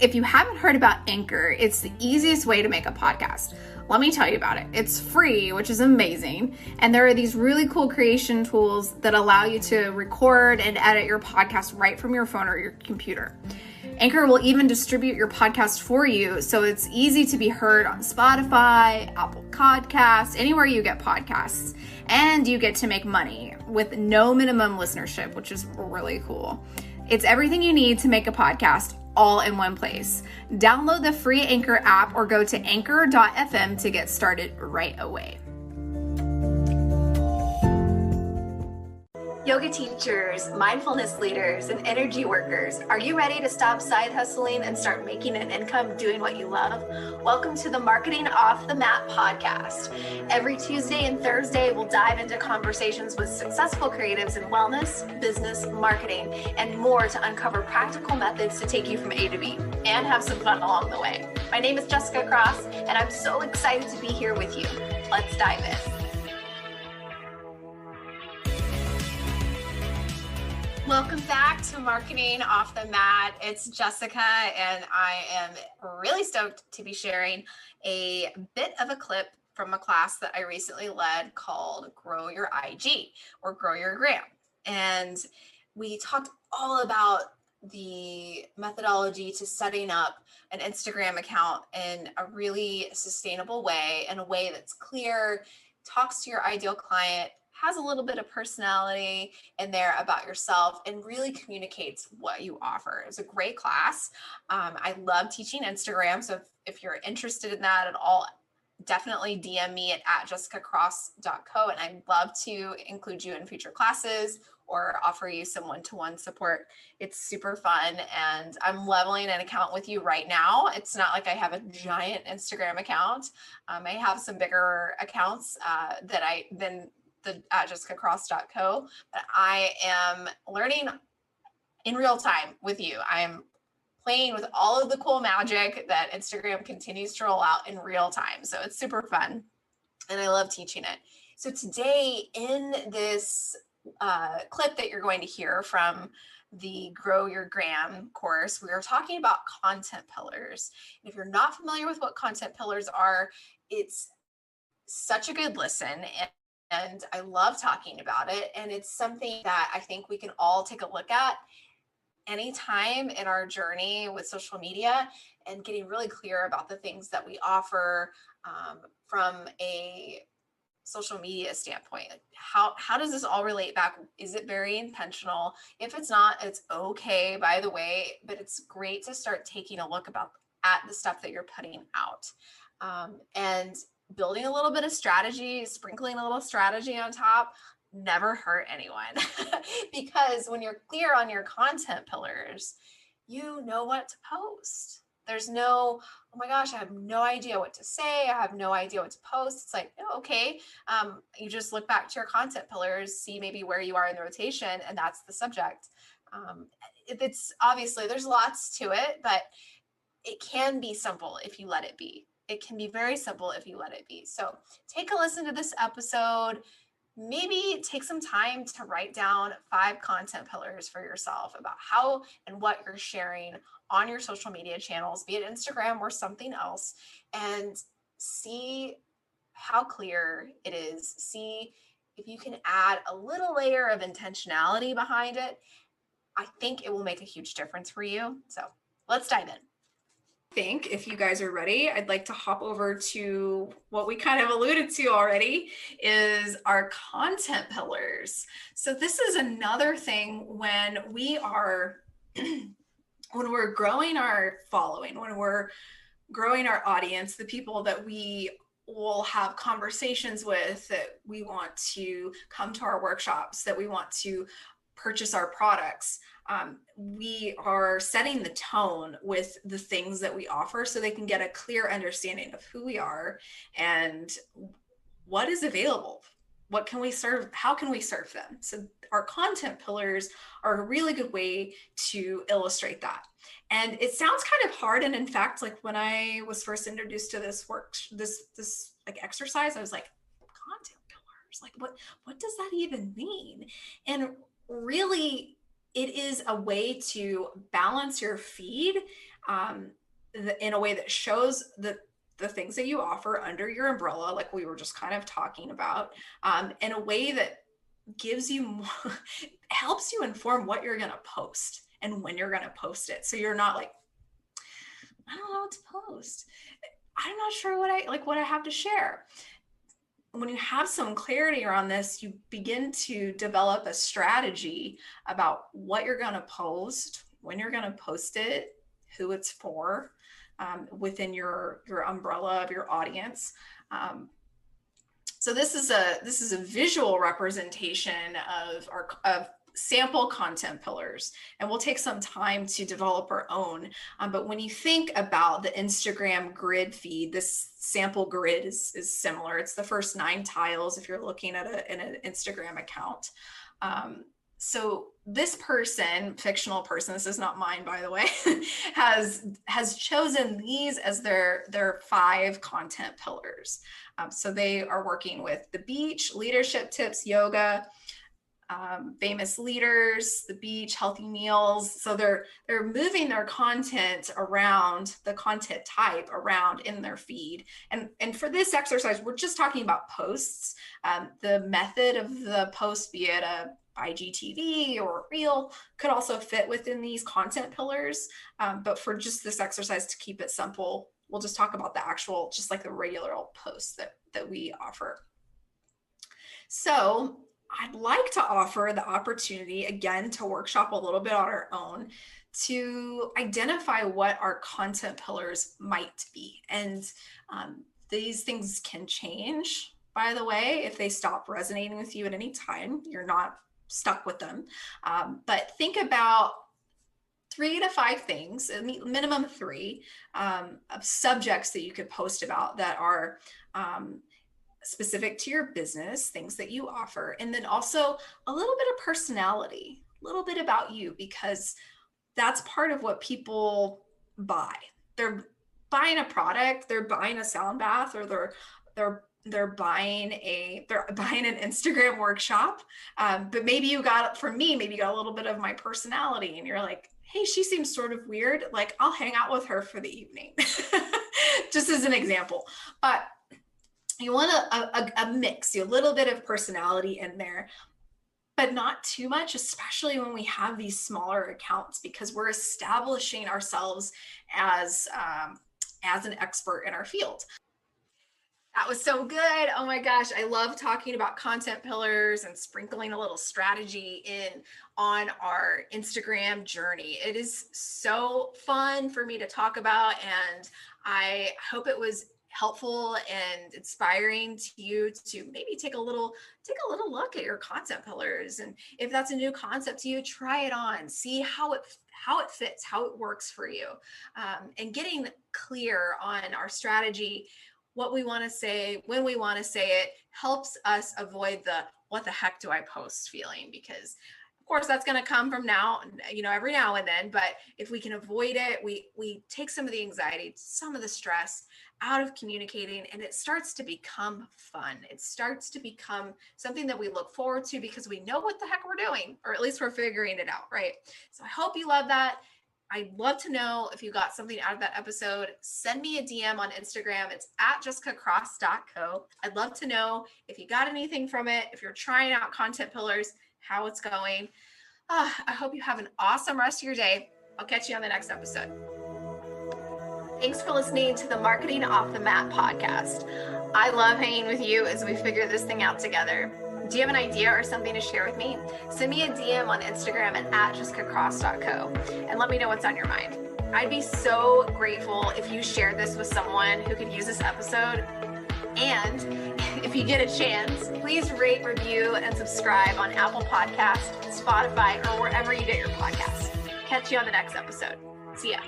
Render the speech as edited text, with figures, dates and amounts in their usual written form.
If you haven't heard about Anchor, it's the easiest way to make a podcast. Let me tell you about it. It's free, which is amazing. And there are these really cool creation tools that allow you to record and edit your podcast right from your phone or your computer. Anchor will even distribute your podcast for you, so it's easy to be heard on Spotify, Apple Podcasts, anywhere you get podcasts. And you get to make money with no minimum listenership, which is really cool. It's everything you need to make a podcast all in one place. Download the free Anchor app or go to anchor.fm to get started right away. Yoga teachers, mindfulness leaders, and energy workers, are you ready to stop side hustling and start making an income doing what you love? Welcome to the Marketing Off the Mat podcast. Every Tuesday and Thursday, we'll dive into conversations with successful creatives in wellness, business, marketing, and more to uncover practical methods to take you from A to B and have some fun along the way. My name is Jessica Cross, and I'm so excited to be here with you. Let's dive in. Welcome back to Marketing Off the Mat. It's Jessica, and I am really stoked to be sharing a bit of a clip from a class that I recently led called Grow Your IG or Grow Your Gram. And we talked all about the methodology to setting up an Instagram account in a really sustainable way, in a way that's clear, talks to your ideal client, has a little bit of personality in there about yourself, and really communicates what you offer. It's a great class. I love teaching Instagram. So if you're interested in that at all, definitely DM me at jessicacross.co. And I'd love to include you in future classes or offer you some one-to-one support. It's super fun. And I'm leveling an account with you right now. It's not like I have a giant Instagram account. I have some bigger accounts than the jessicacross.co, but I am learning in real time with you. I am playing with all of the cool magic that Instagram continues to roll out in real time. So it's super fun and I love teaching it. So today in this clip that you're going to hear from the Grow Your Gram course, we are talking about content pillars. And if you're not familiar with what content pillars are, it's such a good listen. And I love talking about it. And it's something that I think we can all take a look at anytime in our journey with social media and getting really clear about the things that we offer from a social media standpoint. How does this all relate back? Is it very intentional? If it's not, it's okay, by the way, but it's great to start taking a look at the stuff that you're putting out. And building a little bit of strategy, sprinkling a little strategy on top, never hurt anyone. Because when you're clear on your content pillars, you know what to post. There's no, oh my gosh, I have no idea what to say. I have no idea what to post. It's like, oh, okay. You just look back to your content pillars, see maybe where you are in the rotation, and that's the subject. It's obviously, there's lots to it, but it can be simple if you let it be. It can be very simple if you let it be. So take a listen to this episode. Maybe take some time to write down 5 content pillars for yourself about how and what you're sharing on your social media channels, be it Instagram or something else, and see how clear it is. See if you can add a little layer of intentionality behind it. I think it will make a huge difference for you. So let's dive in. If you guys are ready, I'd like to hop over to what we kind of alluded to already, is our content pillars. So this is another thing when we're growing our following, when we're growing our audience, the people that we will have conversations with, that we want to come to our workshops, that we want to purchase our products. We are setting the tone with the things that we offer so they can get a clear understanding of who we are and what is available. What can we serve? How can we serve them? So our content pillars are a really good way to illustrate that. And it sounds kind of hard. And in fact, like when I was first introduced to this like exercise, I was like, content pillars, like what does that even mean? And really, it is a way to balance your feed in a way that shows the things that you offer under your umbrella, like we were just kind of talking about, in a way that gives you more, helps you inform what you're going to post and when you're going to post it. So you're not like, I don't know what to post. I'm not sure what I have to share. When you have some clarity around this, you begin to develop a strategy about what you're going to post, when you're going to post it, who it's for, within your umbrella of your audience. So this is a visual representation of sample content pillars, and we'll take some time to develop our own. But when you think about the Instagram grid feed, this sample grid is similar. It's the first 9 tiles if you're looking at an Instagram account. So this person, fictional person, this is not mine, by the way, has chosen these as their 5 content pillars. So they are working with the beach, leadership tips, yoga, famous leaders, the beach, healthy meals. So they're moving their content around, the content type around in their feed. And for this exercise, we're just talking about posts. The method of the post, be it a IGTV or Reel, could also fit within these content pillars. But for just this exercise, to keep it simple, we'll just talk about the actual, just like the regular old posts that we offer. So I'd like to offer the opportunity again to workshop a little bit on our own to identify what our content pillars might be. And these things can change, by the way. If they stop resonating with you at any time, you're not stuck with them. But think about 3 to 5 things, minimum 3, of subjects that you could post about that are specific to your business, things that you offer, and then also a little bit of personality, a little bit about you, because that's part of what people buy. They're buying a product, they're buying a sound bath, or they're buying an Instagram workshop. But maybe you got a little bit of my personality, and you're like, hey, she seems sort of weird. Like, I'll hang out with her for the evening, just as an example. But you want a mix, a little bit of personality in there, but not too much, especially when we have these smaller accounts, because we're establishing ourselves as an expert in our field. That was so good. Oh my gosh. I love talking about content pillars and sprinkling a little strategy on our Instagram journey. It is so fun for me to talk about, and I hope it was helpful and inspiring to you to maybe take a little look at your content pillars. And if that's a new concept to you, try it on, see how it fits, how it works for you, and getting clear on our strategy, what we want to say, when we want to say it, helps us avoid the what the heck do I post feeling, because of course that's going to come from every now and then. But if we can avoid it, we take some of the anxiety, some of the stress out of communicating, and it starts to become fun. It starts to become something that we look forward to because we know what the heck we're doing, or at least we're figuring it out, right? So I hope you love that. I'd love to know if you got something out of that episode. Send me a DM on Instagram. It's @jessicacross.co. I'd love to know if you got anything from it, if you're trying out content pillars, how it's going. I hope you have an awesome rest of your day. I'll catch you on the next episode. Thanks for listening to the Marketing Off the Mat podcast. I love hanging with you as we figure this thing out together. Do you have an idea or something to share with me? Send me a DM on Instagram at @jessicacross.co and let me know what's on your mind. I'd be so grateful if you shared this with someone who could use this episode. And if you get a chance, please rate, review, and subscribe on Apple Podcasts, Spotify, or wherever you get your podcasts. Catch you on the next episode. See ya.